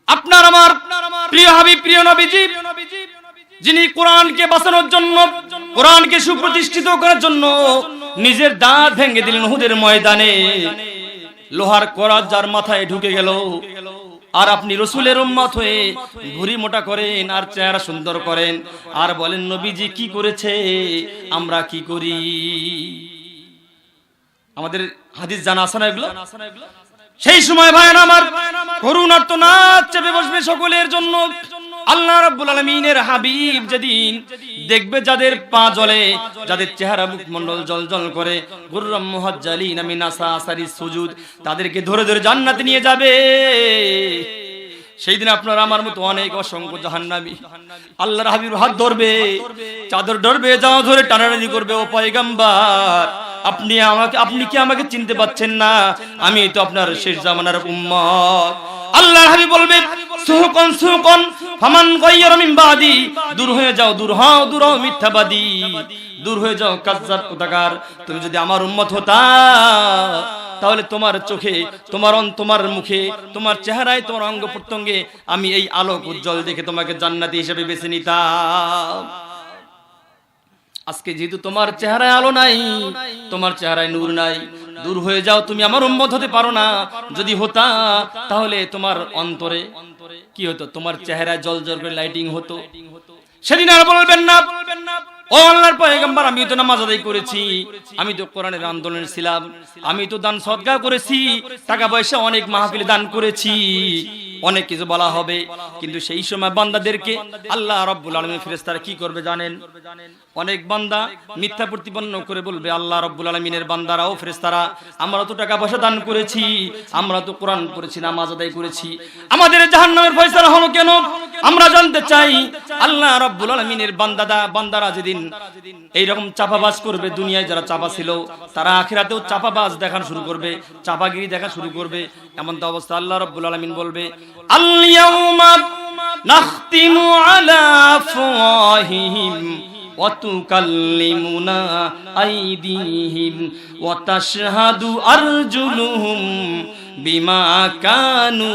আপনার আমার প্রিয় হাবিব, প্রিয় নবীজি, যিনি কোরআনকে বাঁচানোর জন্য, কোরআনকে সুপ্রতিষ্ঠিত করার জন্য নিজের দাঁত ভেঙে দিলেন উহুদের ময়দানে। লোহার করাত যার মাথায় ঢুকে গেল, আর আপনি রসুলের উম্মত হয়ে ভুঁড়ি মোটা করেন আর চেহারা সুন্দর করেন, আর বলেন নবীজি কি করেছে, আমরা কি করি? আমাদের হাদিস জানা আছে না এগুলো? সেই সময় ভাইরা আমার করুণার্ত নাচ চেপে বসবে সকলের জন্য। আল্লাহ রাব্বুল আলামিনের হাবিব যেদিন দেখবে যাদের পা জ্বলে, যাদের চেহারা মুখমণ্ডল জলজল করে, গুররাম মুহাজ্জালিন মিন আসাসারি সুজুদ, তাদেরকে ধরে ধরে জান্নাতে নিয়ে যাবে। সেই দিন আপনার আমার মতো অনেক অসংখ্য জাহান্নামী আল্লাহর হাবিব হাত ধরবে, চাদর ধরবে, যাও ধরে টানাটানি করবে, ও পয়গম্বর আপনি কি আমাকে চিনতে পাচ্ছেন না? আমি তো আপনার শেষ জামানার উম্মত। আল্লাহর হাবিব বলবে সুহকন সুহকন ফামান গায়্যারা মিন বাদি, দূর হয়ে যাও, দূর হও মিথ্যাবাদী, দূর হয়ে যাও কাজ্জাব কোথাকার। তুমি যদি আমার উম্মত হতা তাহলে তোমার চোখে, তোমার মুখে, তোমার চেহারায়, তোমার অঙ্গ প্রত্যঙ্গে আমি এই আলোক উজ্জ্বল দেখে তোমাকে জান্নাতি হিসেবে বেছে নিতাম। আজকে যেহেতু তোমার চেহারায় আলো নাই, তোমার চেহারায় নূর নাই, দূর হয়ে যাও, তুমি আমার উম্মত হতে পারো না। যদি হতা তাহলে তোমার অন্তরে কি হতো? তোমার চেহারায় জলজল করে লাইটিং হতো। সেদিন আর বলবেন না ও আল্লাহর পয়গম্বর আমি তো নামাজ আদায় করেছি, আমি তো কোরআনের আন্দোলনে ছিলাম, আমি তো দান সদকা করেছি, টাকা পয়সা অনেক মাহফিলে দান করেছি, অনেক কিছু বলা হবে। কিন্তু সেই সময় বান্দাদেরকে আল্লাহ রাব্বুল আলামিন ফেরেশতারা কি করবে জানেন? অনেক বান্দা মিথ্যা প্রতিপন্ন করে বলবে আল্লাহ রাব্বুল আলামিনের বান্দারাও, ফেরেশতারা, আমরা তো টাকা পয়সা দান করেছি, আমরা তো কোরআন পড়েছি, নামাজ আদায় করেছি, আমাদের জাহান্নামের ফয়সালা হলো কেন? আমরা জানতে চাই। আল্লাহ রাব্বুল আলামিনের বান্দারা যেদিন এইরকম চাপাবাজ করবে, দুনিয়ায় যারা চাপা ছিল তারা আখিরাতেও চাপাবাজ দেখা শুরু করবে, চাপাগিরি দেখা শুরু করবে। এমন তো অবস্থা আল্লাহ রাব্বুল আলামিন বলবে আল ইয়াউমা নাখতিমু আলা আফওয়াহিহিম ওয়া তুকাল্লিমুনা আইদিহিম ওয়া তাশহাদু আরজুলুহুম বিমা কানু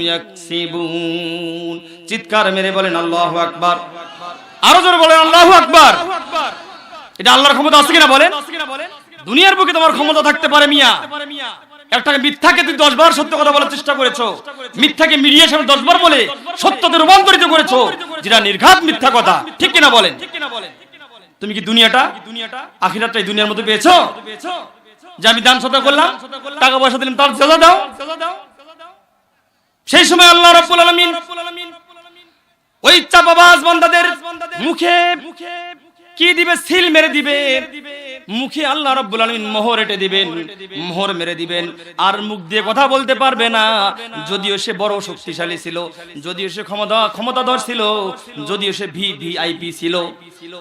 ইয়াকসিবুন। চিৎকার মেরে বলেন আল্লাহু আকবার। আরো জোরে বলেন আল্লাহু আকবার। এটা আল্লাহর ক্ষমতা আছে কিনা বলেন? দুনিয়ার বুকে তোমার ক্ষমতা থাকতে পারে মিয়া, একটা মিথ্যাকে তুই 10 বার সত্য কথা বলার চেষ্টা করেছো, মিথ্যাকে মিডিয়ার সামনে 10 বার বলে সত্যতে রূপান্তরিত করেছো, যেটা নির্ঘাত মিথ্যা কথা, ঠিক কিনা বলেন? তুমি কি দুনিয়াটা আখিরাতটা এই দুনিয়ার মতো পেয়েছো? যে আমি দান সদকা করলাম, টাকা পয়সা দিলাম, তার সাজা দাও। সেই সময় আল্লাহ রাব্বুল আলামিন ওই চাপাবাজ বান্দাদের মুখে কি দিবে? সিল মেরে দিবে। মুখে আল্লাহ রাব্বুল আলামিন মোহর এঁটে দিবেন, মোহর মেরে দিবেন, আর মুখ দিয়ে কথা বলতে পারবে না। যদিও সে বড় শক্তিশালী ছিল, যদিও সে ক্ষমতাধর ছিল, যদিও সে ভিআইপি ছিল,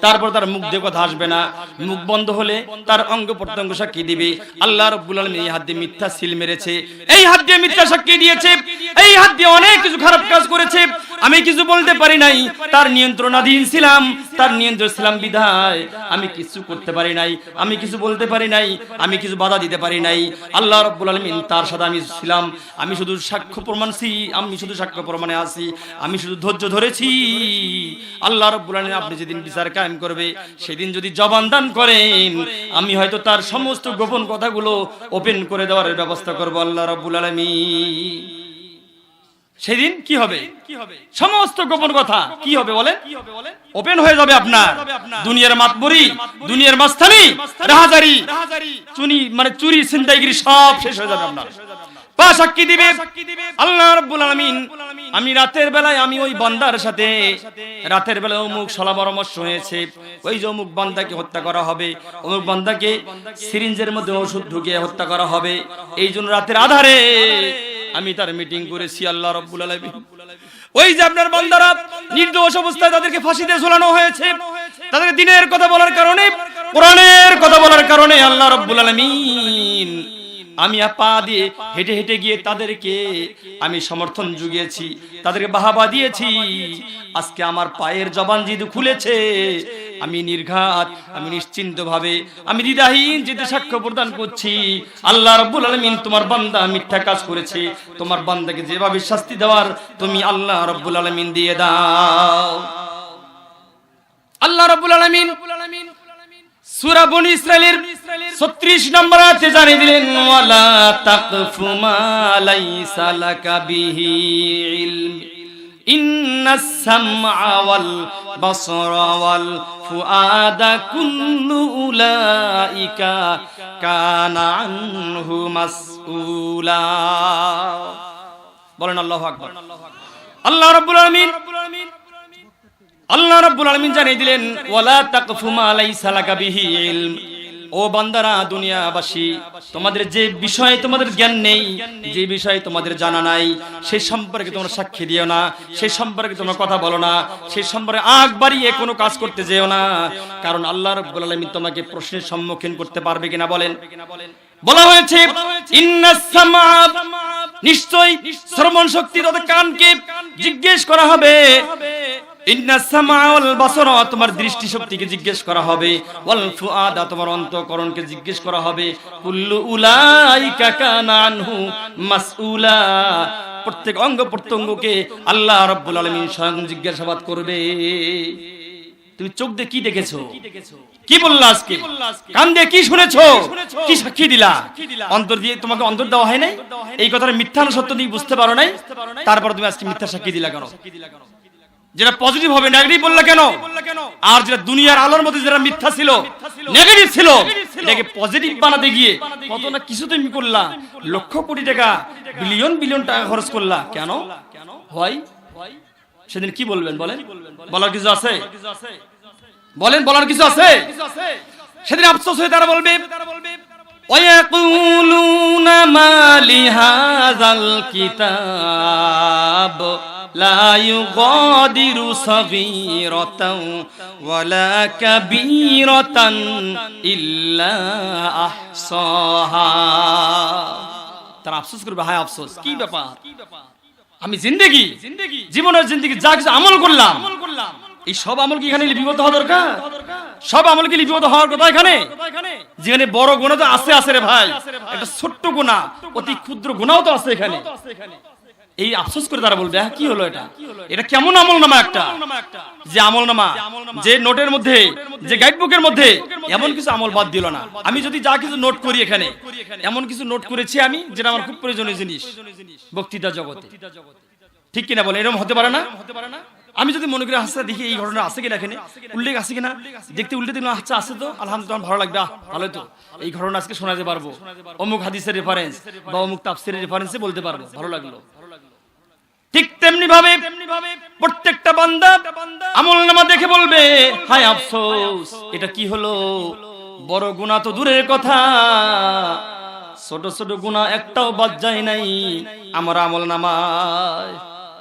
তারপর তার মুখ দিয়ে কথা আসবে না। মুখ বন্ধ হলে তার অঙ্গ প্রত্যঙ্গ সাক্ষী দিবে। আল্লাহ রাব্বুল আলামিন এই হাত দিয়ে মিথ্যা সিল মেরেছে, এই হাত দিয়ে মিথ্যা সাক্ষী দিয়েছে, এই হাত দিয়ে অনেক কিছু খারাপ কাজ করেছে। আমি কিছু বলতে পারি নাই, তার নিয়ন্ত্রণাধীন ছিলাম, তার নিয়ন্ত্রণ ছিলাম বিধায় আমি কিছু করতে পারি নাই, আমি কিছু বলতে পারি নাই, আমি কিছু বাধা দিতে পারি নাই। আল্লাহ রাব্বুল আলামিন তার সাথে আমি ছিলাম, আমি শুধু সাক্ষ্য প্রমাণছি, আমি শুধু সাক্ষ্য প্রমাণে আছি, আমি শুধু ধৈর্য ধরেছি। আল্লাহ রাব্বুল আলামিন আপনি যেদিন বিচার কায়েম করবে, সেদিন যদি জবান দান করেন, আমি হয়তো তার সমস্ত গোপন কথাগুলো ওপেন করে দেওয়ার ব্যবস্থা করব। আল্লাহ রাব্বুল আলামিন সেদিন কি হবে? সমস্ত গোপন কথা কি হবে বলেন? ওপেন হয়ে যাবে আপনার। দুনিয়ার মাতবরি, দুনিয়ার মাস্তানি, রাহাজারি, চুরি, ছিনতাইগিরি সব শেষ হয়ে যাবে আপনার। পা সাক্ষী দিবে আল্লাহ রাব্বুল আলামিন। আমি রাতের বেলায় আমি ওই বান্দার সাথে রাতের বেলায় অমুক সলা পরামর্শ হয়েছে, ওই যে অমুক বান্দাকে হত্যা করা হবে, অমুক বান্দাকে সিরিঞ্জের মধ্যে ওষুধ ঢুকিয়ে হত্যা করা হবে, এই জন্য রাতের আধারে আমি তার মিটিং করেছি। আল্লাহ রাব্বুল আলামিন ওই যে আপনার বান্দারা নির্দোষ অবস্থায় তাদেরকে ফাঁসিতে ঝোলানো হয়েছে, তাদের দিনের কথা বলার কারণে, কোরআনের কথা বলার কারণে আল্লাহ রাব্বুল আলামিন আমি পা দিয়ে হেঁটে হেঁটে গিয়ে তাদেরকে আমি সমর্থন জুগিয়েছি, তাদেরকে বাহাবা দিয়েছি। আজকে আমার পায়ের জবান যেহেতু খুলেছে, আমি নির্ঘাত, আমি নিশ্চিন্তভাবে, আমি দ্বিধাহীন যেতে সাক্ষ্য প্রদান করছি, আল্লাহ রাব্বুল আলামিন তোমার বান্দা মিথ্যা কাজ করেছে, তোমার বান্দাকে যেভাবে শাস্তি দেওয়ার তুমি আল্লাহ রাব্বুল আলামিন দিয়ে দাও। আল্লাহ রাব্বুল আলামিন সূরা বনী ইসরাইলের 36 নম্বর আয়াতে জানিয়ে দিলেন, ওয়ালা তাকফু মা লাইসা লাকা বিহি ইলম ইন্নাস সামআ ওয়াল বাসরা ওয়াল ফুআদা কুল্লু উলাইকা কানা আনহু মাসউলা। বলেন আল্লাহু আকবার। আল্লাহ রাব্বুল আলামিন জানিয়ে দিলেন, ওয়ালা তাকফু মা লাইসা লাকা বিহি ইলম। ও বান্দারা, দুনিয়াবাসী, তোমাদের যে বিষয়ে তোমাদের জ্ঞান নেই, যে বিষয়ে তোমাদের জানা নাই, সেই সম্পর্কে তোমরা সাক্ষী দিও না, সেই সম্পর্কে তোমরা কথা বলো না, সেই সম্পর্কে আগ বাড়িয়ে কোনো কাজ করতে যেও না, কারণ আল্লাহ রাব্বুল আলামিন তোমাকে প্রশ্নের সম্মুখীন করতে পারবে কিনা বলেন। বলা হয়েছে ইন্নাস সামআ, নিশ্চয় শ্রবণ শক্তি তথা কানকে জিজ্ঞেস করা হবে, ইন্নাস সামআ ওয়াল বাসরা, তোমার দৃষ্টি শক্তিকে জিজ্ঞেস করা হবে, ওয়াল ফুআদা, তোমার অন্তঃকরণকে জিজ্ঞেস করা হবে, কুল্লু উলাইকা কানা আনহু মাসউলা, প্রত্যেক অঙ্গ প্রত্যঙ্গকে আল্লাহ রাব্বুল আলামিন স্বয়ং জিজ্ঞাসাবাদ করবে। তুমি চোখ দিয়ে কি দেখেছো, কি বললা, আজকে কান দিয়ে কি শুনেছো, কি সাক্ষী দিলা, অন্তর দিয়ে তোমাকে অন্তর দেওয়া হয় নাই, এই কথাটা মিথ্যা না সত্য তুমি বুঝতে পারো নাই, তারপর তুমি আজকে মিথ্যা সাক্ষী দিলা কেন? যেটা পজিটিভ হবে নেগেটিভ বললা কেন? আর যেটা দুনিয়ার আলোর মধ্যে যেটা মিথ্যা ছিল, নেগেটিভ ছিল, এটাকে পজিটিভ বানাতে গিয়ে কত না কিছু তুমি করলা, লক্ষ কোটি টাকা, বিলিয়ন বিলিয়ন টাকা খরচ করলা, কেন হয়? সেদিন কি বলবেন বলেন? বলার কিছু আছে? বলেন, বলার কিছু আছে? সেদিন আফসোস হয়ে তারা বলবে, ওয়ায়াকুলুনা মা লিহাযাল কিতাব লা ইউগাদিরু সাগীরাতান ওয়ালা কাবীরাতান ইল্লা আহসাহা। তারা আফসোস করবে, হায় আফসোস, কি ব্যাপার, আমি জীবনের জিন্দেগি যা কিছু আমল করলাম, এই সব আমল কি এখানে লিপিবদ্ধ হওয়া দরকার? সব আমল কি লিপিবদ্ধ হওয়ার কথা এখানে? যেখানে বড় গুনাহ তো আছে রে ভাই, একটা ছোট্ট গুনাহ, অতি ক্ষুদ্র গুনাহও তো আছে এখানে। এই আফসোস করে তারা বলবে, কি হলো এটা, এটা কেমন আমল নামা একটা, যে আমল নামা, যে নোটের মধ্যে, যে গাইড বুকের মধ্যে এমন কিছু আমল বাদ দিল না। আমি যদি যা কিছু নোট করি এখানে, এমন কিছু নোট করেছি আমি, যেটা আমার খুব প্রয়োজনীয় জিনিস বক্তৃতা জগতে, ঠিক কিনা বলে? এরকম হতে পারে না? আমি যদি মনে করি আচ্ছা দেখি এই ঘটনা আছে কিনা, এখানে উল্লেখ আছে কিনা, দেখতে উল্টে দেখলাম আচ্ছা আছে তো, আলহামদুলিল্লাহ, ভালো লাগবে, ভালোই তো, এই ঘটনা আজকে শোনাতে পারবো, অমুক হাদিসের রেফারেন্স বা অমুক তাফসীরের রেফারেন্সে বলতে পারবো, ভালো লাগলো। ঠিক তেমনি ভাবে প্রত্যেকটা বান্দা আমলনামা দেখে বলবে, হায় আফসোস, এটা কি হলো, বড় গুনাহ তো দূরের কথা, ছোট ছোট গুনাহ একটাও বাদ যায় নাই আমার আমলনামায়।